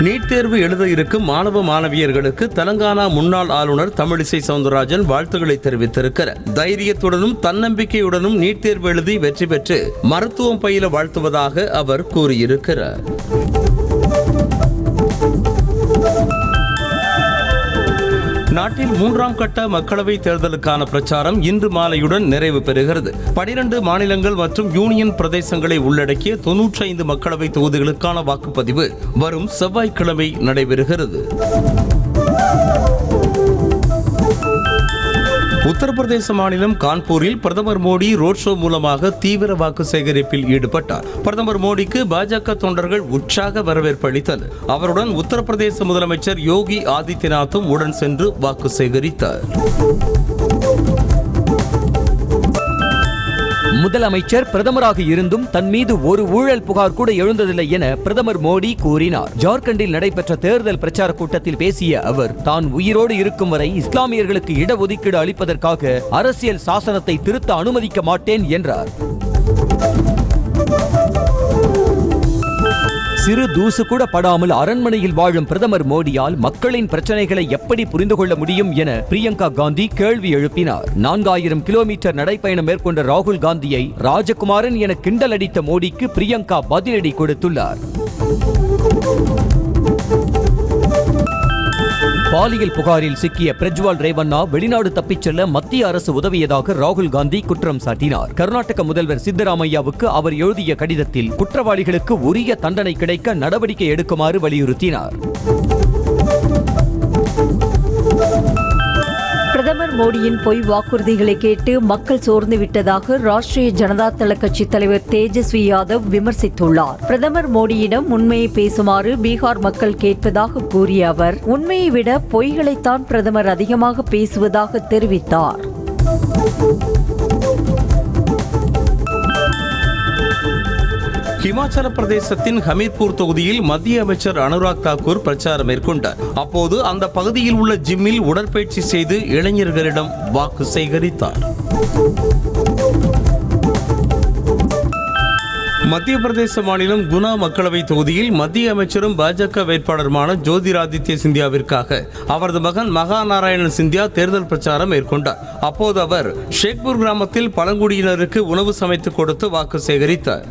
NEET தேர்வு எழுத இருக்கும் மாணவ மாணவியர்களுக்கு தெலங்கானா முன்னாள் ஆளுநர் தமிழிசை சவுந்தரராஜன் வாழ்த்துக்களை தெரிவித்திருக்கிறார். தைரியத்துடனும் தன்னம்பிக்கையுடனும் நீட் தேர்வு எழுதி வெற்றி பெற்று மருத்துவம் பயில வாழ்த்துவதாக அவர் கூறியிருக்கிறார். நாட்டில் 3ஆம் கட்ட மக்களவை தேர்தலுக்கான பிரச்சாரம் இன்று மாலையுடன் நிறைவு பெறுகிறது. 12 மாநிலங்கள் மற்றும் யூனியன் பிரதேசங்களை உள்ளடக்கிய 95 மக்களவை தொகுதிகளுக்கான வாக்குப்பதிவு வரும் செவ்வாய்க்கிழமை நடைபெறுகிறது. உத்தரப்பிரதேச மாநிலம் கான்பூரில் பிரதமர் மோடி ரோட் ஷோ மூலமாக தீவிர வாக்கு சேகரிப்பில் ஈடுபட்டார். பிரதமர் மோடிக்கு பாஜக தொண்டர்கள் உற்சாக வரவேற்பு அளித்தனர். அவருடன் உத்தரப்பிரதேச முதலமைச்சர் யோகி ஆதித்யநாத்தும் உடன் சென்று வாக்கு சேகரித்தார். முதலமைச்சர் பிரதமராக இருந்தும் தன் மீது ஒரு ஊழல் புகார் கூட எழுந்ததில்லை என பிரதமர் மோடி கூறினார். ஜார்க்கண்டில் நடைபெற்ற தேர்தல் பிரச்சார கூட்டத்தில் பேசிய அவர், தான் உயிரோடு இருக்கும் வரை இஸ்லாமியர்களுக்கு இடஒதுக்கீடு அளிப்பதற்காக அரசியல் சாசனத்தை திருத்த அனுமதிக்க மாட்டேன் என்றார். சிறு தூசு கூட படாமல் அரண்மனையில் வாழும் பிரதமர் மோடியால் மக்களின் பிரச்சனைகளை எப்படி புரிந்து கொள்ள முடியும் என பிரியங்கா காந்தி கேள்வி எழுப்பினார். 4000 கிலோமீட்டர் நடைப்பயணம் மேற்கொண்ட ராகுல் காந்தியை ராஜகுமாரன் என கிண்டல் அடித்த மோடிக்கு பிரியங்கா பதிலடி கொடுத்துள்ளார். பாலியல் புகாரில் சிக்கிய பிரஜ்வால் ரேவண்ணா வெளிநாடு தப்பிச் செல்ல மத்திய அரசு உதவியதாக ராகுல் காந்தி குற்றம் சாட்டினார். கர்நாடக முதல்வர் சித்தராமையாவுக்கு அவர் எழுதிய கடிதத்தில் குற்றவாளிகளுக்கு உரிய தண்டனை கிடைக்க நடவடிக்கை எடுக்குமாறு வலியுறுத்தினார். பிரதமர் மோடியின் பொய் வாக்குறுதிகளை கேட்டு மக்கள் சோர்ந்து விட்டதாக ராஷ்டிரிய ஜனதா தள கட்சி தலைவர் தேஜஸ்வி யாதவ் விமர்சித்துள்ளார். பிரதமர் மோடியிடம் உண்மையை பேசுமாறு பீகார் மக்கள் கேட்பதாக கூறிய அவர், உண்மையை விட பொய்களைத்தான் பிரதமர் அதிகமாக பேசுவதாக தெரிவித்தார். ஹிமாச்சல பிரதேசத்தின் ஹமீர்பூர் தொகுதியில் மத்திய அமைச்சர் அனுராக் தாக்கூர் பிரச்சாரம் மேற்கொண்டார். அப்போது அந்த பகுதியில் உள்ள ஜிம்மில் உடற்பயிற்சி செய்து இளைஞர்களிடம் வாக்கு சேகரித்தார். மத்திய பிரதேச மாநிலம் குனா மக்களவை தொகுதியில் மத்திய அமைச்சரும் பாஜக வேட்பாளருமான ஜோதிராதித்ய சிந்தியாவிற்காக அவரது மகன் மகா நாராயணன் சிந்தியா தேர்தல் பிரச்சாரம் மேற்கொண்டார். அப்போது அவர் ஷேக்பூர் கிராமத்தில் பழங்குடியினருக்கு உணவு சமைத்து கொடுத்து வாக்கு சேகரித்தார்.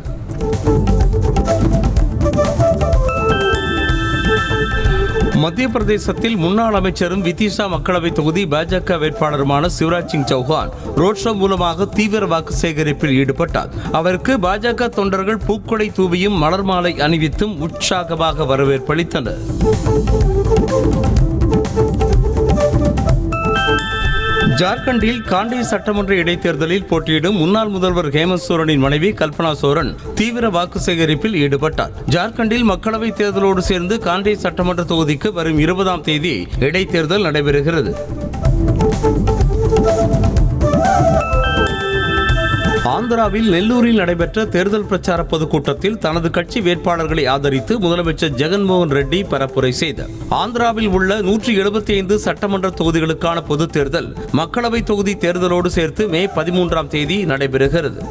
மத்திய பிரதேசத்தில் முன்னாள் அமைச்சரும் விதிஷா மக்களவை தொகுதி பாஜக வேட்பாளருமான சிவராஜ் சிங் சௌஹான் ரோட் ஷோ மூலமாக தீவிர வாக்கு சேகரிப்பில் ஈடுபட்டார். அவருக்கு பாஜக தொண்டர்கள் பூக்கொடை தூவியும் மலர் மாலை அணிவித்தும் உற்சாகமாக வரவேற்பளித்தனர். ஜார்க்கண்டில் காண்டி சட்டமன்ற இடைத்தேர்தலில் போட்டியிடும் முன்னாள் முதல்வர் ஹேமந்த் சோரனின் மனைவி கல்பனா சோரன் தீவிர வாக்கு சேகரிப்பில் ஈடுபட்டார். ஜார்க்கண்டில் மக்களவைத் தேர்தலோடு சேர்ந்து காண்டி சட்டமன்ற தொகுதிக்கு வரும் 20ஆம் தேதி இடைத்தேர்தல் நடைபெறுகிறது. ஆந்திராவில் நெல்லூரில் நடைபெற்ற தேர்தல் பிரச்சார பொதுக்கூட்டத்தில் தனது கட்சி வேட்பாளர்களை ஆதரித்து முதலமைச்சர் ஜெகன்மோகன் ரெட்டி பரப்புரை செய்தார். ஆந்திராவில் உள்ள 175 சட்டமன்ற தொகுதிகளுக்கான பொதுத் தேர்தல் மக்களவை தொகுதி தேர்தலோடு சேர்த்து மே 13ஆம் தேதி நடைபெறுகிறது.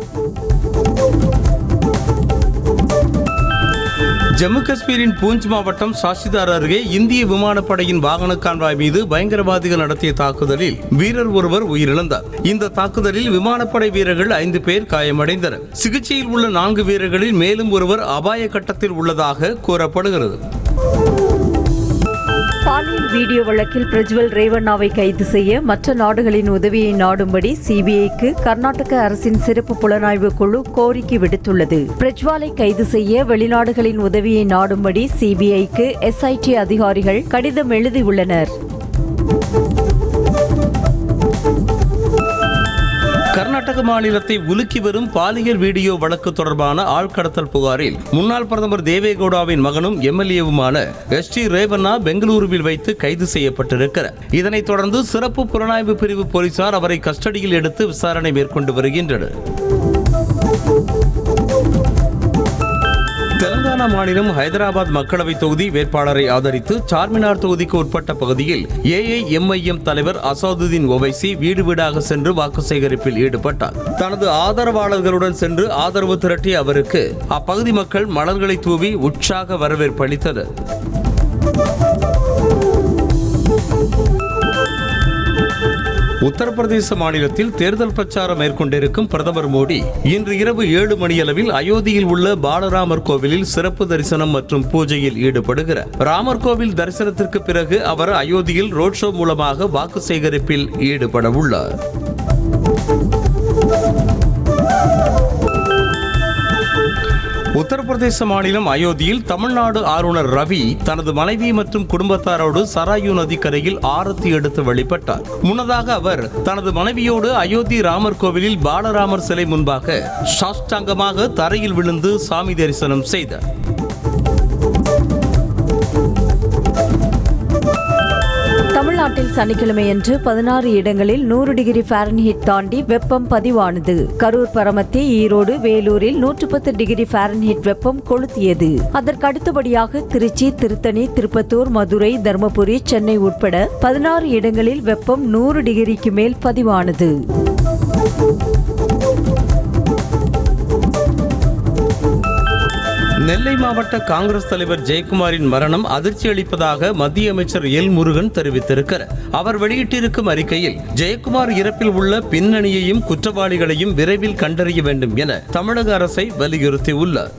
ஜம்மு காஷ்மீரின் பூஞ்ச் மாவட்டம் சாஷிதார் அருகே இந்திய விமானப்படையின் வாகன கான்வாய் மீது பயங்கரவாதிகள் நடத்திய தாக்குதலில் வீரர் ஒருவர் உயிரிழந்தார். இந்த தாக்குதலில் விமானப்படை வீரர்கள் 5 பேர் காயமடைந்தனர். சிகிச்சையில் உள்ள 4 வீரர்களில் மேலும் ஒருவர் அபாய கட்டத்தில் உள்ளதாக கூறப்படுகிறது. பாலியல் வீடியோ வழக்கில் பிரஜ்வல் ரேவண்ணாவை கைது செய்ய மற்ற நாடுகளின் உதவியை நாடும்படி சிபிஐக்கு கர்நாடக அரசின் சிறப்பு புலனாய்வு குழு கோரிக்கை விடுத்துள்ளது. பிரஜ்வாலை கைது செய்ய வெளிநாடுகளின் உதவியை நாடும்படி சிபிஐக்கு எஸ்ஐடி அதிகாரிகள் கடிதம் எழுதியுள்ளனர். கர்நாடக மாநிலத்தை உலுக்கி வரும் பாலியல் வீடியோ வழக்கு தொடர்பான ஆழ்கடத்தல் புகாரில் முன்னாள் பிரதமர் தேவேகவுடாவின் மகனும் எம்எல்ஏவுமான எஸ்டி ரேவண்ணா பெங்களூருவில் வைத்து கைது செய்யப்பட்டிருக்கிறார். இதனைத் தொடர்ந்து சிறப்பு புலனாய்வு பிரிவு போலீசார் அவரை கஸ்டடியில் எடுத்து விசாரணை மேற்கொண்டு வருகின்றனர். தெலங்கானா மாநிலம் ஹைதராபாத் மக்களவை தொகுதி வேட்பாளரை ஆதரித்து சார்மினார் தொகுதிக்கு உட்பட்ட பகுதியில் ஏஐஎம்ஐஎம் தலைவர் அசாதுதீன் ஒவைசி வீடு வீடாக சென்று வாக்கு சேகரிப்பில் ஈடுபட்டார். தனது ஆதரவாளர்களுடன் சென்று ஆதரவு திரட்டிய அவருக்கு அப்பகுதி மக்கள் மலர்களை தூவி உற்சாக வரவேற்பு அளித்தனர். உத்தரப்பிரதேச மாநிலத்தில் தேர்தல் பிரச்சாரம் மேற்கொண்டிருக்கும் பிரதமர் மோடி இன்று இரவு 7 மணியளவில் அயோத்தியில் உள்ள பாலராமர் கோவிலில் சிறப்பு தரிசனம் மற்றும் பூஜையில் ஈடுபடுகிறார். ராமர் கோவில் தரிசனத்திற்கு பிறகு அவர் அயோத்தியில் ரோட் ஷோ மூலமாக வாக்கு சேகரிப்பில் ஈடுபட உள்ளார். உத்தரப்பிரதேச மாநிலம் அயோத்தியில் தமிழ்நாடு ஆளுநர் ரவி தனது மனைவி மற்றும் குடும்பத்தாரோடு சராயு நதிக்கரையில் ஆரத்தி எடுத்து வழிபட்டார். முன்னதாக அவர் தனது மனைவியோடு அயோத்தி ராமர் கோவிலில் பாலராமர் சிலை முன்பாக சாஷ்டாங்கமாக தரையில் விழுந்து சாமி தரிசனம் செய்தார். தமிழ்நாட்டில் சனிக்கிழமையன்று 16 இடங்களில் 100 டிகிரி ஃபாரன்ஹீட் தாண்டி வெப்பம் பதிவானது. கரூர், பரமத்தி, ஈரோடு, வேலூரில் 110 டிகிரி ஃபாரன்ஹீட் வெப்பம் கொளுத்தியது. அதற்கு அடுத்தபடியாக திருச்சி, திருத்தணி, திருப்பத்தூர், மதுரை, தர்மபுரி, சென்னை உட்பட 16 இடங்களில் வெப்பம் 100 டிகிரிக்கு மேல் பதிவானது. நெல்லை மாவட்ட காங்கிரஸ் தலைவர் ஜெயக்குமாரின் மரணம் அதிர்ச்சி அளிப்பதாக மத்திய அமைச்சர் எல் முருகன் தெரிவித்திருக்கிறார். அவர் வெளியிட்டிருக்கும் அறிக்கையில் ஜெயக்குமார் இறப்பில் உள்ள பின்னணியையும் குற்றவாளிகளையும் விரைவில் கண்டறிய வேண்டும் என தமிழக அரசை வலியுறுத்தியுள்ளார்.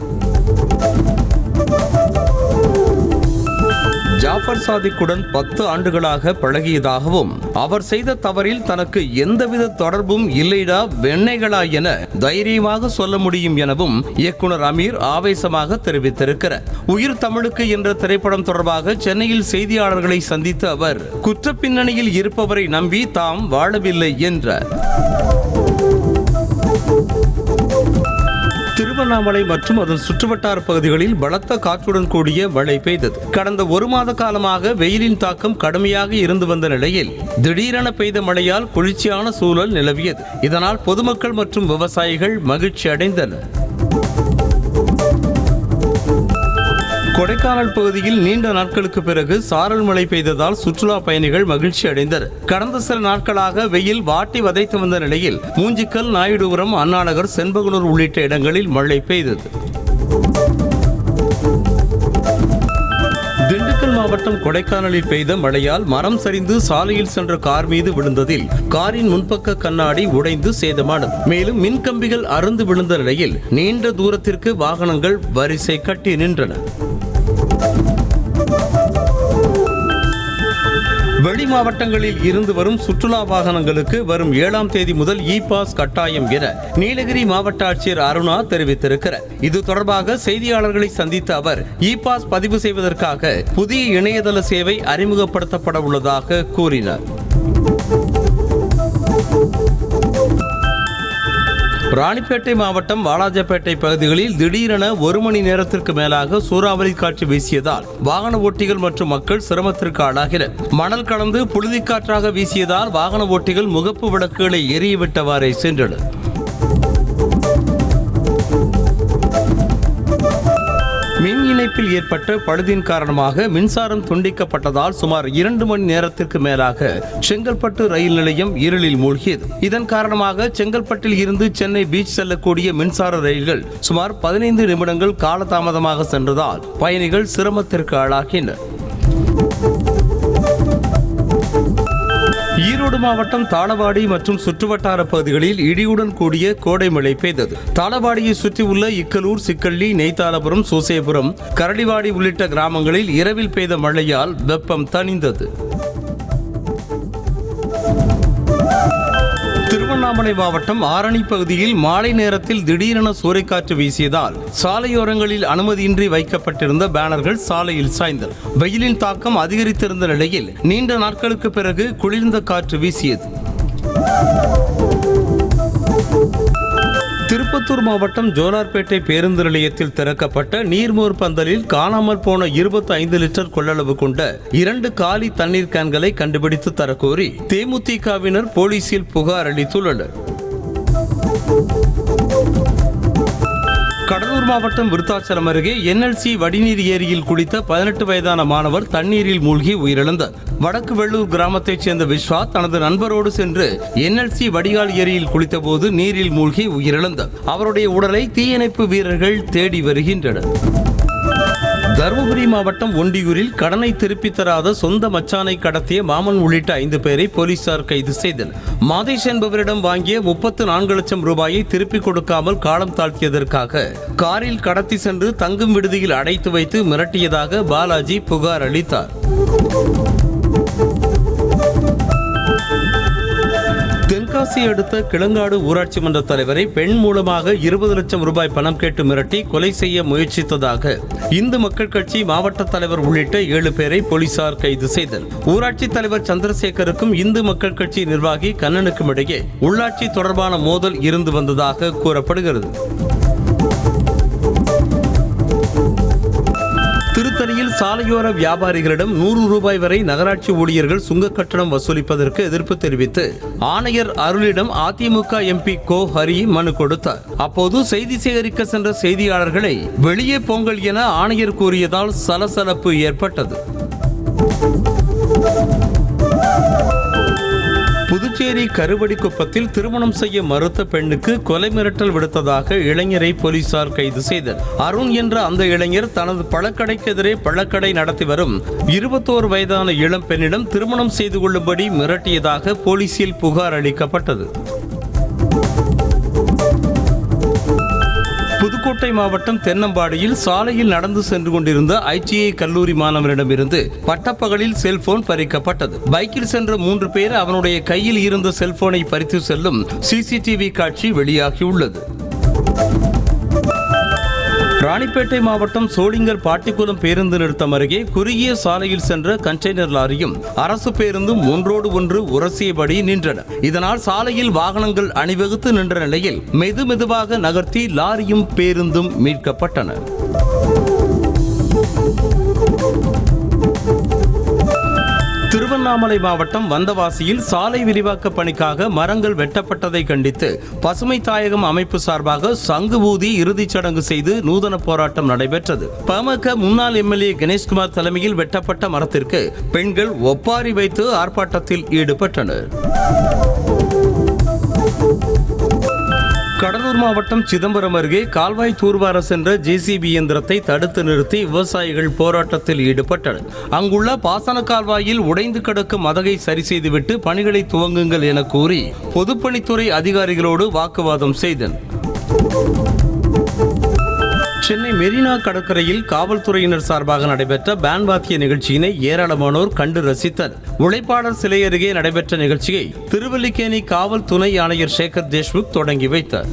ஜாஃபர் சாதிக்குடன் 10 ஆண்டுகளாக பழகியதாகவும் அவர் செய்த தவறில் தனக்கு எந்தவித தொடர்பும் இல்லைடா வெண்ணைகளா என தைரியமாக சொல்ல முடியும் எனவும் இயக்குனர் அமீர் ஆவேசமாக தெரிவித்திருக்கிறார். உயிர் தமிழுக்கு என்ற திரைப்படம் தொடர்பாக சென்னையில் செய்தியாளர்களை சந்தித்த அவர் குற்ற பின்னணியில் இருப்பவரை நம்பி தாம் வாழவில்லை என்றார். திருவண்ணாமலை மற்றும் அதன் சுற்றுவட்டார பகுதிகளில் பலத்த காற்றுடன் கூடிய மழை பெய்தது. கடந்த 1 மாத காலமாக வெயிலின் தாக்கம் கடுமையாக இருந்து வந்த நிலையில் திடீரென பெய்த மழையால் குளிர்ச்சியான சூழல் நிலவியது. இதனால் பொதுமக்கள் மற்றும் விவசாயிகள் மகிழ்ச்சி அடைந்தனர். கொடைக்கானல் பகுதியில் நீண்ட நாட்களுக்கு பிறகு சாரல் மழை பெய்ததால் சுற்றுலா பயணிகள் மகிழ்ச்சி அடைந்தனர். கடந்த சில நாட்களாக வெயில் வாட்டி வதைத்து வந்த நிலையில் மூஞ்சிக்கல், நாயுடுபுரம், அண்ணாநகர், செண்பகனூர் உள்ளிட்ட இடங்களில் மழை பெய்தது. திண்டுக்கல் மாவட்டம் கொடைக்கானலில் பெய்த மழையால் மரம் சரிந்து சாலையில் சென்ற கார் மீது விழுந்ததில் காரின் முன்பக்க கண்ணாடி உடைந்து சேதமானது. மேலும் மின்கம்பிகள் அறுந்து விழுந்த நிலையில் நீண்ட தூரத்திற்கு வாகனங்கள் வரிசை கட்டி நின்றன. வெளி மாவட்டங்களில் இருந்து வரும் சுற்றுலா வாகனங்களுக்கு வரும் 7ஆம் தேதி முதல் இ-பாஸ் கட்டாயம் என நீலகிரி மாவட்ட ஆட்சியர் அருணா தெரிவித்திருக்கிறார். இது தொடர்பாக செய்தியாளர்களை சந்தித்த அவர் இ-பாஸ் பதிவு செய்வதற்காக புதிய இணையதள சேவை அறிமுகப்படுத்தப்பட உள்ளதாக கூறினார். ராணிப்பேட்டை மாவட்டம் வாலாஜாப்பேட்டை பகுதிகளில் திடீரென 1 மணி நேரத்திற்கு மேலாக சூறாவளி காற்று வீசியதால் வாகன ஓட்டிகள் மற்றும் மக்கள் சிரமத்திற்கு ஆளாகினர். மணல் கலந்து புழுதிக்காற்றாக வீசியதால் வாகன ஓட்டிகள் முகப்பு விளக்குகளை எரியவிட்டவாறே சென்றனர். மின் இணைப்பில் ஏற்பட்ட பழுதின் காரணமாக மின்சாரம் துண்டிக்கப்பட்டதால் சுமார் 2 மணி நேரத்திற்கு மேலாக செங்கல்பட்டு ரயில் நிலையம் இருளில் மூழ்கியது. இதன் காரணமாக செங்கல்பட்டில் இருந்து சென்னை பீச் செல்லக்கூடிய மின்சார ரயில்கள் சுமார் 15 நிமிடங்கள் காலதாமதமாக சென்றதால் பயணிகள் சிரமத்திற்கு ஆளாகினர். ஈரோடு மாவட்டம் தாளவாடி மற்றும் சுற்றுவட்டார பகுதிகளில் இடியுடன் கூடிய கோடை மழை பெய்தது. தாளவாடியை சுற்றியுள்ள இக்கலூர், சிக்கள்ளி, நெய்த்தாலபுரம், சூசேபுரம், கரடிவாடி உள்ளிட்ட கிராமங்களில் இரவில் பெய்த மழையால் வெப்பம் தணிந்தது. திருவண்ணாமலை மாவட்டம் ஆரணி பகுதியில் மாலை நேரத்தில் திடீரென சூறைக்காற்று வீசியதால் சாலையோரங்களில் அனுமதியின்றி வைக்கப்பட்டிருந்த பேனர்கள் சாலையில் சாய்ந்தன. வெயிலின் தாக்கம் அதிகரித்திருந்த நிலையில் நீண்ட நாட்களுக்கு பிறகு குளிர்ந்த காற்று வீசியது. திருப்பத்தூர் மாவட்டம் ஜோலார்பேட்டை பேருந்து நிலையத்தில் திறக்கப்பட்ட நீர்மோர் பந்தலில் காணாமல் போன 25 லிட்டர் கொள்ளளவு கொண்ட 2 காலி தண்ணீர் கேன்களை கண்டுபிடித்து தரக்கோரி தேமுதிகவினர் போலீசில் புகார் அளித்துள்ளனர். கடலூர் மாவட்டம் விருத்தாச்சலம் அருகே NLC வடிநீர் ஏரியில் குளித்த 18 வயதான மாணவர் தண்ணீரில் மூழ்கி உயிரிழந்தார். வடக்கு வெள்ளூர் கிராமத்தைச் சேர்ந்த விஸ்வா தனது நண்பரோடு சென்று NLC வடிகால் ஏரியில் குளித்தபோது நீரில் மூழ்கி உயிரிழந்தார். அவருடைய உடலை தீயணைப்பு வீரர்கள் தேடி வருகின்றனர். தருமபுரி மாவட்டம் ஒண்டியூரில் கடனை திருப்பித் தராத சொந்த மச்சானை கடத்திய மாமன் உள்ளிட்ட 5 பேரை போலீசார் கைது செய்தனர். மாதேஷ் என்பவரிடம் வாங்கிய 34 லட்சம் ரூபாயை திருப்பிக் கொடுக்காமல் காலம் தாழ்த்தியதற்காக காரில் கடத்தி சென்று தங்கும் விடுதியில் அடைத்து வைத்து மிரட்டியதாக பாலாஜி புகார் அளித்தார். தென்காசி அடுத்த கிளங்காடு ஊராட்சி மன்ற தலைவரை பெண் மூலமாக 20 லட்சம் ரூபாய் பணம் கேட்டு மிரட்டி கொலை செய்ய முயற்சித்ததாக இந்து மக்கள் கட்சி மாவட்ட தலைவர் உள்ளிட்ட 7 பேரை போலீசார் கைது செய்தனர். ஊராட்சி தலைவர் சந்திரசேகருக்கும் இந்து மக்கள் கட்சி நிர்வாகி கண்ணனுக்கும் இடையே உள்ளாட்சி தொடர்பான மோதல் இருந்து வந்ததாக கூறப்படுகிறது. திருத்தணியில் சாலையோர வியாபாரிகளிடம் 100 ரூபாய் வரை நகராட்சி ஊழியர்கள் சுங்க கட்டணம் வசூலிப்பதற்கு எதிர்ப்பு தெரிவித்து ஆணையர் அருளிடம் அதிமுக எம்பி கோ ஹரி மனு கொடுத்தார். அப்போது செய்தி சேகரிக்க சென்ற செய்தியாளர்களை வெளியே போங்கள் என ஆணையர் கூறியதால் சலசலப்பு ஏற்பட்டது. புதுச்சேரி கருவடிக்குப்பத்தில் திருமணம் செய்ய மறுத்த பெண்ணுக்கு கொலை மிரட்டல் விடுத்ததாக இளைஞரை போலீசார் கைது செய்தனர். அருண் என்ற அந்த இளைஞர் தனது பழக்கடைக்கு எதிரே பழக்கடை நடத்தி வரும் 21 வயதான இளம் பெண்ணிடம் திருமணம் செய்து கொள்ளும்படி மிரட்டியதாக போலீசில் புகார் அளிக்கப்பட்டது. புதுக்கோட்டை மாவட்டம் தென்னம்பாடியில் சாலையில் நடந்து சென்று கொண்டிருந்த ITI கல்லூரி மாணவனிடமிருந்து பட்டப்பகலில் செல்போன் பறிக்கப்பட்டது. பைக்கில் சென்ற 3 பேர் அவனுடைய கையில் இருந்த செல்போனை பறித்து செல்லும் CCTV காட்சி வெளியாகியுள்ளது. ராணிப்பேட்டை மாவட்டம் சோளிங்கர் பாட்டிக்குளம் பேருந்து நிறுத்தம் அருகே குறுகிய சாலையில் சென்ற கண்டெய்னர் லாரியும் அரசு பேருந்தும் ஒன்றோடு ஒன்று உரசியபடி நின்றன. இதனால் சாலையில் வாகனங்கள் அணிவகுத்து நின்ற நிலையில் மெதுமெதுவாக நகர்த்தி லாரியும் பேருந்தும் மீட்கப்பட்டன. திருவண்ணாமலை மாவட்டம் வந்தவாசியில் சாலை விரிவாக்க பணிக்காக மரங்கள் வெட்டப்பட்டதை கண்டித்து பசுமை தாயகம் அமைப்பு சார்பாக சங்கு ஊதி இறுதிச் சடங்கு செய்து நூதன போராட்டம் நடைபெற்றது. பாமக முன்னாள் MLA கணேஷ்குமார் தலைமையில் வெட்டப்பட்ட மரத்திற்கு பெண்கள் ஒப்பாரி வைத்து ஆர்ப்பாட்டத்தில் ஈடுபட்டனர். கடலூர் மாவட்டம் சிதம்பரம் அருகே கால்வாய் தூர்வார சென்ற JCB இயந்திரத்தை தடுத்து நிறுத்தி விவசாயிகள் போராட்டத்தில் ஈடுபட்டனர். அங்குள்ள பாசன கால்வாயில் உடைந்து கிடக்கும் மதகை சரி செய்துவிட்டு பணிகளை துவங்குங்கள் என கூறி பொதுப்பணித்துறை அதிகாரிகளோடு வாக்குவாதம் செய்தனர். சென்னை மெரினா கடற்கரையில் காவல்துறையினர் சார்பாக நடைபெற்ற பேண்ட் வாத்திய நிகழ்ச்சியினை ஏராளமானோர் கண்டு ரசித்தனர். உழைப்பாளர் சிலை அருகே நடைபெற்ற நிகழ்ச்சியை திருவல்லிக்கேணி காவல் துணை ஆணையர் சேகர் தேஷ்முக் தொடங்கி வைத்தார்.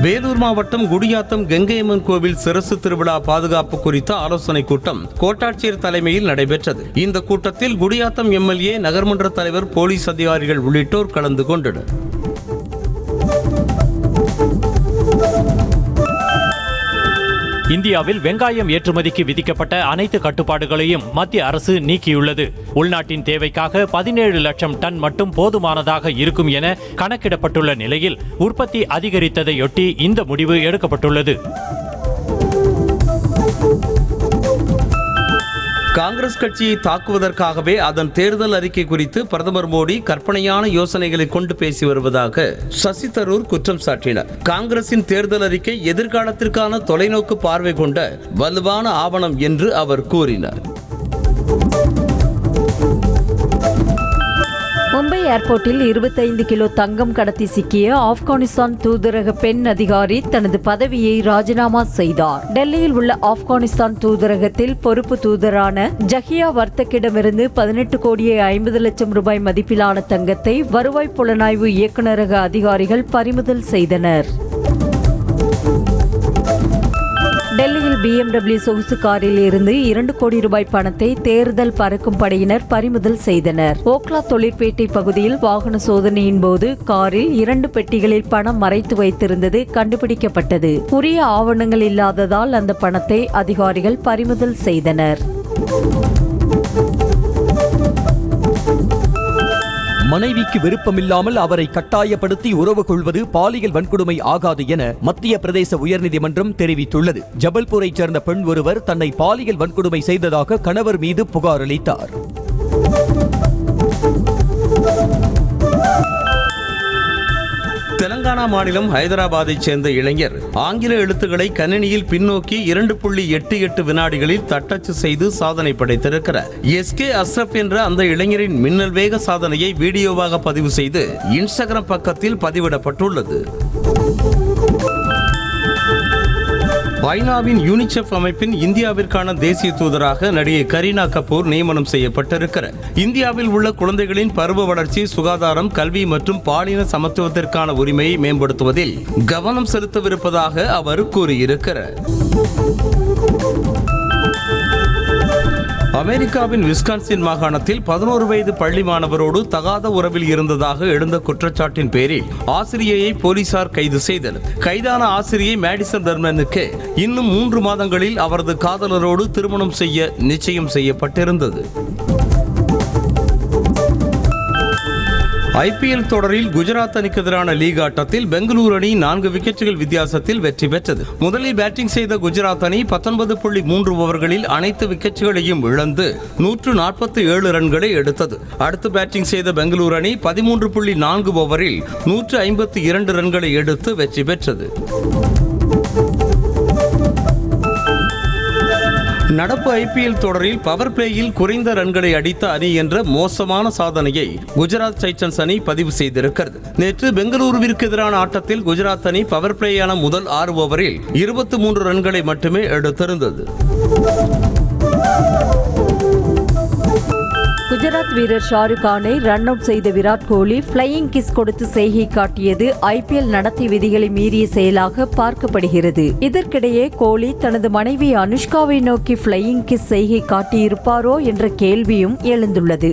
வேலூர் மாவட்டம் குடியாத்தம் கங்கையம்மன் கோவில் சிரசு திருவிழா பாதுகாப்பு குறித்த ஆலோசனை கூட்டம் கோட்டாட்சியர் தலைமையில் நடைபெற்றது. இந்த கூட்டத்தில் குடியாத்தம் MLA, நகர்மன்ற தலைவர், போலீஸ் அதிகாரிகள் உள்ளிட்டோர் கலந்து கொண்டனர். இந்தியாவில் வெங்காயம் ஏற்றுமதிக்கு விதிக்கப்பட்ட அனைத்து கட்டுப்பாடுகளையும் மத்திய அரசு நீக்கியுள்ளது. உள்நாட்டின் தேவைக்காக 17 லட்சம் டன் மட்டும் போதுமானதாக இருக்கும் என கணக்கிடப்பட்டுள்ள நிலையில் உற்பத்தி அதிகரித்ததையொட்டி இந்த முடிவு எடுக்கப்பட்டுள்ளது. காங்கிரஸ் கட்சியை தாக்குவதற்காகவே அதன் தேர்தல் அறிக்கை குறித்து பிரதமர் மோடி கற்பனையான யோசனைகளை கொண்டு பேசி வருவதாக சசி தரூர் குற்றம் சாட்டினார். காங்கிரசின் தேர்தல் அறிக்கை எதிர்காலத்திற்கான தொலைநோக்கு பார்வை கொண்ட வலுவான ஆவணம் என்று அவர் கூறினார். மும்பை ஏர்போர்ட்டில் 25 கிலோ தங்கம் கடத்தி சிக்கிய ஆப்கானிஸ்தான் தூதரக பெண் அதிகாரி தனது பதவியை ராஜினாமா செய்தார். டெல்லியில் உள்ள ஆப்கானிஸ்தான் தூதரகத்தில் பொறுப்பு தூதரான ஜஹியா வர்த்தக்கிடமிருந்து 18 கோடியே 50 லட்சம் ரூபாய் மதிப்பிலான தங்கத்தை வருவாய் புலனாய்வு இயக்குநரக அதிகாரிகள் பறிமுதல் செய்தனர். டெல்லியில் BMW சொகுசு காரில் இருந்து 2 கோடி ரூபாய் பணத்தை தேர்தல் பறக்கும் படையினர் பறிமுதல் செய்தனர். ஓக்லா தொழிற்பேட்டை பகுதியில் வாகன சோதனையின் போது காரில் 2 பெட்டிகளில் பணம் மறைத்து வைத்திருந்தது கண்டுபிடிக்கப்பட்டது. உரிய ஆவணங்கள் இல்லாததால் அந்த பணத்தை அதிகாரிகள் பறிமுதல் செய்தனர். மனைவிக்கு விருப்பமில்லாமல் அவரை கட்டாயப்படுத்தி உறவு கொள்வது பாலியல் வன்கொடுமை ஆகாது என மத்திய பிரதேச உயர்நீதிமன்றம் தெரிவித்துள்ளது. ஜபல்பூரைச் சேர்ந்த பெண் ஒருவர் தன்னை பாலியல் வன்கொடுமை செய்ததாக கணவர் மீது புகார் அளித்தார். தெலங்கானா மாநிலம் ஹைதராபாத்தைச் சேர்ந்த இளைஞர் ஆங்கில எழுத்துக்களை கணினியில் பின்னோக்கி 2.88 வினாடிகளில் தட்டச்சு செய்து சாதனை படைத்திருக்கிறார். எஸ்கே அஸ்ரப் என்ற அந்த இளைஞரின் மின்னல் வேக சாதனையை வீடியோவாக பதிவு செய்து இன்ஸ்டாகிராம் பக்கத்தில் பதிவிடப்பட்டுள்ளது. ஐநாவின் யூனிசெஃப் அமைப்பின் இந்தியாவிற்கான தேசிய தூதராக நடிகை கரீனா கபூர் நியமனம் செய்யப்பட்டிருக்கிறார். இந்தியாவில் உள்ள குழந்தைகளின் பருவ வளர்ச்சி, சுகாதாரம், கல்வி மற்றும் பாலின சமத்துவத்திற்கான உரிமையை மேம்படுத்துவதில் கவனம் செலுத்தவிருப்பதாக அவர் கூறியிருக்கிறார். அமெரிக்காவின் விஸ்கான்சின் மாகாணத்தில் 11 வயது பள்ளி மாணவரோடு தகாத உறவில் இருந்ததாக எழுந்த குற்றச்சாட்டின் பேரில் ஆசிரியையை போலீசார் கைது செய்தனர். கைதான ஆசிரியை மேடிசன் பெர்மனுக்கு இன்னும் 3 மாதங்களில் அவரது காதலரோடு திருமணம் செய்ய நிச்சயம் செய்யப்பட்டிருந்தது. IPL தொடரில் குஜராத் அணிக்கு எதிரான லீக் ஆட்டத்தில் பெங்களூரு அணி 4 விக்கெட்டுகள் வித்தியாசத்தில் வெற்றி பெற்றது. முதலில் பேட்டிங் செய்த குஜராத் அணி 19.3 ஓவர்களில் அனைத்து விக்கெட்டுகளையும் இழந்து 147 ரன்களை எடுத்தது. அடுத்து பேட்டிங் செய்த பெங்களூரு அணி 13.4 ஓவரில் 152 ரன்களை எடுத்து வெற்றி பெற்றது. நடப்பு IPL தொடரில் பவர் பிளேயில் குறைந்த ரன்களை அடித்த அணி என்ற மோசமான சாதனையை குஜராத் டைட்டன்ஸ் அணி பதிவு செய்திருக்கிறது. நேற்று பெங்களூருவிற்கு எதிரான ஆட்டத்தில் குஜராத் அணி பவர் பிளேயான முதல் 6 ஓவரில் 23 ரன்களை மட்டுமே எடுத்திருந்தது. குஜராத் வீரர் ஷாருக் கானை ரன் அவுட் செய்த விராட் கோலி ஃபிளையிங் கிஸ் கொடுத்து செய்கை காட்டியது IPL நடத்தை விதிகளை மீறிய செயலாக பார்க்கப்படுகிறது. இதற்கிடையே கோலி தனது மனைவி அனுஷ்காவை நோக்கி ஃபிளையிங் கிஸ் செய்கை காட்டியிருப்பாரோ என்ற கேள்வியும் எழுந்துள்ளது.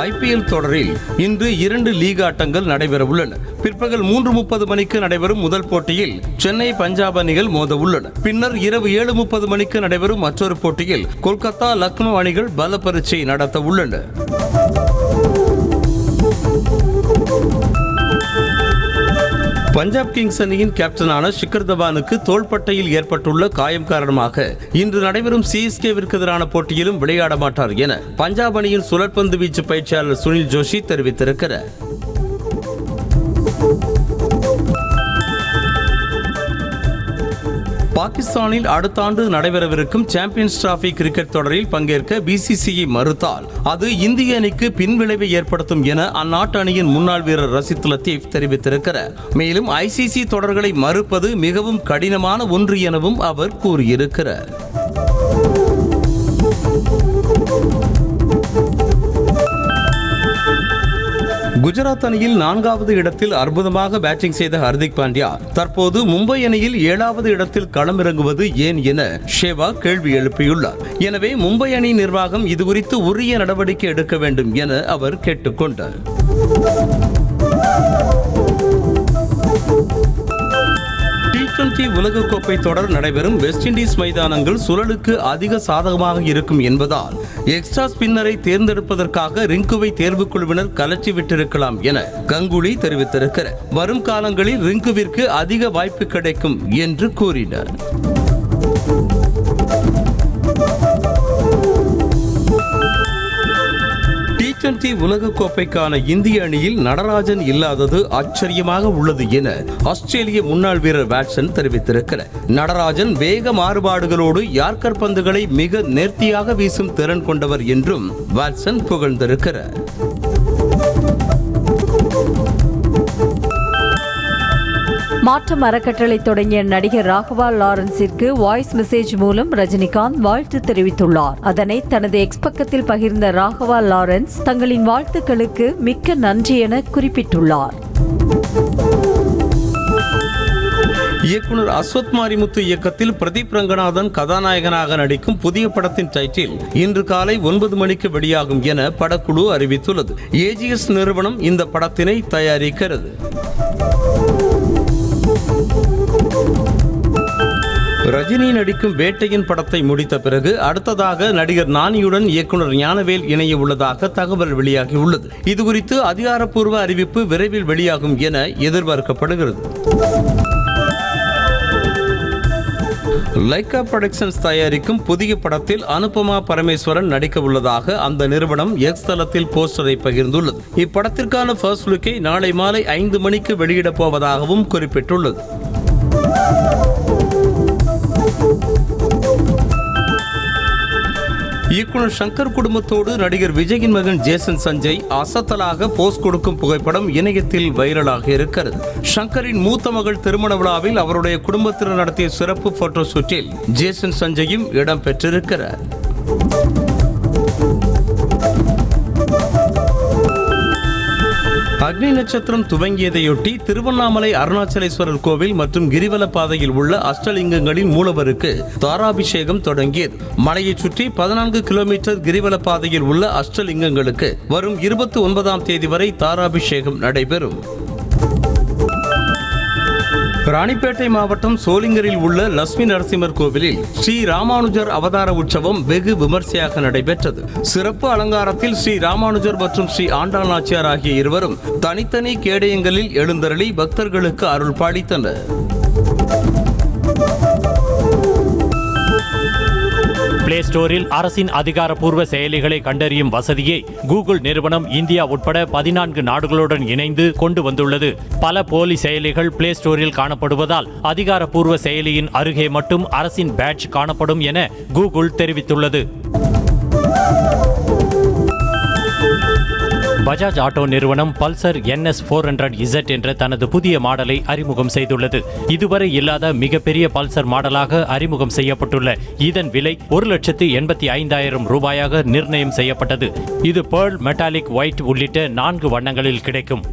IPL தொடரில் இன்று 2 லீக் ஆட்டங்கள் நடைபெறவுள்ளன. பிற்பகல் 3:30 மணிக்கு நடைபெறும் முதல் போட்டியில் சென்னை பஞ்சாப் அணிகள் மோத உள்ளன. பின்னர் இரவு 7:30 மணிக்கு நடைபெறும் மற்றொரு போட்டியில் கொல்கத்தா லக்னோ அணிகள் பல பரீட்சை நடத்த உள்ளன. பஞ்சாப் கிங்ஸ் அணியின் கேப்டனான ஷிகர் தவானுக்கு தோள்பட்டையில் ஏற்பட்டுள்ள காயம் காரணமாக இன்று நடைபெறும் CSKவிற்கு எதிரான போட்டியிலும் விளையாட மாட்டார் என பஞ்சாப் அணியின் சுழற்பந்து வீச்சு பயிற்சியாளர் சுனில் ஜோஷி தெரிவித்திருக்கிறார். பாகிஸ்தானில் அடுத்த ஆண்டு நடைபெறவிருக்கும் சாம்பியன்ஸ் டிராபி கிரிக்கெட் தொடரில் பங்கேற்க BCCI மறுத்தால் அது இந்திய அணிக்கு பின்விளைவை ஏற்படுத்தும் என அந்நாட்டு அணியின் முன்னாள் வீரர் ரசித் லத்தீப் தெரிவித்திருக்கிறார். மேலும் ICC தொடர்களை மறுப்பது மிகவும் கடினமான ஒன்று எனவும் அவர் கூறியிருக்கிறார். குஜராத் அணியில் 4வது இடத்தில் அற்புதமாக பேட்டிங் செய்த ஹர்திக் பாண்டியா தற்போது மும்பை அணியில் 7வது இடத்தில் களமிறங்குவது ஏன் என ஷேவாக் கேள்வி எழுப்பியுள்ளார். எனவே மும்பை அணி நிர்வாகம் இதுகுறித்து உரிய நடவடிக்கை எடுக்க வேண்டும் என அவர் கேட்டுக்கொண்டார். T20 உலகக்கோப்பை தொடர் நடைபெறும் வெஸ்ட் இண்டீஸ் மைதானங்கள் சுழலுக்கு அதிக சாதகமாக இருக்கும் என்பதால் எக்ஸ்ட்ரா ஸ்பின்னரை தேர்ந்தெடுப்பதற்காக ரிங்குவை தேர்வுக்குழுவினர் கலற்றி விட்டிருக்கலாம் என கங்குலி தெரிவித்திருக்கிறார். வரும் காலங்களில் ரிங்குவிற்கு அதிக வாய்ப்பு கிடைக்கும் என்று கூறினார். T20 உலகக்கோப்பைக்கான இந்திய அணியில் நடராஜன் இல்லாதது ஆச்சரியமாக உள்ளது என ஆஸ்திரேலிய முன்னாள் வீரர் வாட்சன் தெரிவித்திருக்கிறார். நடராஜன் வேக மாறுபாடுகளோடு யார்கர் பந்துகளை மிக நேர்த்தியாக வீசும் திறன் கொண்டவர் என்றும் வாட்சன் புகழ்ந்திருக்கிறார். மாற்றம் அறக்கட்டளை தொடங்கிய நடிகர் ராகவா லாரன்ஸிற்கு வாய்ஸ் மெசேஜ் மூலம் ரஜினிகாந்த் வாழ்த்து தெரிவித்துள்ளார். அதனை தனது எக்ஸ் பக்கத்தில் பகிர்ந்த ராகவா லாரன்ஸ் தங்களின் வாழ்த்துக்களுக்கு மிக்க நன்றி என குறிப்பிட்டுள்ளார். இயக்குனர் அஸ்வத் மாரிமுத்து இயக்கத்தில் பிரதீப் ரங்கநாதன் கதாநாயகனாக நடிக்கும் புதிய படத்தின் டைட்டில் இன்று காலை 9 மணிக்கு வெளியாகும் என படக்குழு அறிவித்துள்ளது. AGS நிறுவனம் இந்த படத்தினை தயாரிக்கிறது. ரஜினி நடிக்கும் வேட்டையின் படத்தை முடித்த பிறகு அடுத்ததாக நடிகர் நானியுடன் இயக்குனர் ஞானவேல் இணைய உள்ளதாக தகவல் வெளியாகியுள்ளது. இதுகுறித்து அதிகாரப்பூர்வ அறிவிப்பு விரைவில் வெளியாகும் என எதிர்பார்க்கப்படுகிறது. லைகா புரொடக்ஷன்ஸ் தயாரிக்கும் புதிய படத்தில் அனுபமா பரமேஸ்வரன் நடிக்க உள்ளதாக அந்த நிறுவனம் எக்ஸ் தளத்தில் போஸ்டரை பகிர்ந்துள்ளது. இப்படத்திற்கான ஃபர்ஸ்ட் லுக்கை நாளை மாலை 5 மணிக்கு வெளியிடப் போவதாகவும் குறிப்பிட்டுள்ளது. இயக்குனர் சங்கர் குடும்பத்தோடு நடிகர் விஜயின் மகன் ஜேசன் சஞ்சய் அசத்தலாக போஸ் கொடுக்கும் புகைப்படம் இணையத்தில் வைரலாக இருக்கிறது. சங்கரின் மூத்த மகள் திருமண விழாவில் அவருடைய குடும்பத்தினர் நடத்திய சிறப்பு போட்டோ ஷூட்டில் ஜேசன் சஞ்சயும் இடம்பெற்றிருக்கிறார். அக்னி நட்சத்திரம் துவங்கியதையொட்டி திருவண்ணாமலை அருணாச்சலேஸ்வரர் கோவில் மற்றும் கிரிவல பாதையில் உள்ள அஷ்டலிங்கங்களின் மூலவருக்கு தாராபிஷேகம் தொடங்கியது. மலையை சுற்றி 14 கிலோமீட்டர் கிரிவல பாதையில் உள்ள அஷ்டலிங்கங்களுக்கு வரும் 29ஆம் தேதி வரை தாராபிஷேகம் நடைபெறும். ராணிப்பேட்டை மாவட்டம் சோளிங்கரில் உள்ள லட்சுமி நரசிம்மர் கோவிலில் ஸ்ரீ ராமானுஜர் அவதார உற்சவம் வெகு விமர்சையாக நடைபெற்றது. சிறப்பு அலங்காரத்தில் ஸ்ரீ ராமானுஜர் மற்றும் ஸ்ரீ ஆண்டாள் நாச்சியார் ஆகிய இருவரும் தனித்தனி கேடயங்களில் எழுந்தருளி பக்தர்களுக்கு அருள் பாலித்தனர். பிளே ஸ்டோரில் அரசின் அதிகாரப்பூர்வ செயலிகளை கண்டறியும் வசதியை கூகுள் நிறுவனம் இந்தியா உட்பட 14 நாடுகளுடன் இணைந்து கொண்டு வந்துள்ளது. பல போலி செயலிகள் பிளே ஸ்டோரில் காணப்படுவதால் அதிகாரப்பூர்வ செயலியின் அருகே மட்டும் அரசின் பேட்ஜ் காணப்படும் என கூகுள் தெரிவித்துள்ளது. பஜாஜ் ஆட்டோ நிறுவனம் பல்சர் NS 400Z என்ற தனது புதிய மாடலை அறிமுகம் செய்துள்ளது. இதுவரை இல்லாத மிகப்பெரிய பல்சர் மாடலாக அறிமுகம் செய்யப்பட்டுள்ள இதன் விலை 1,85,000 ரூபாயாக நிர்ணயம் செய்யப்பட்டது. இது பேர்ல், மெட்டாலிக், ஒயிட் உள்ளிட்ட 4 வண்ணங்களில் கிடைக்கும்.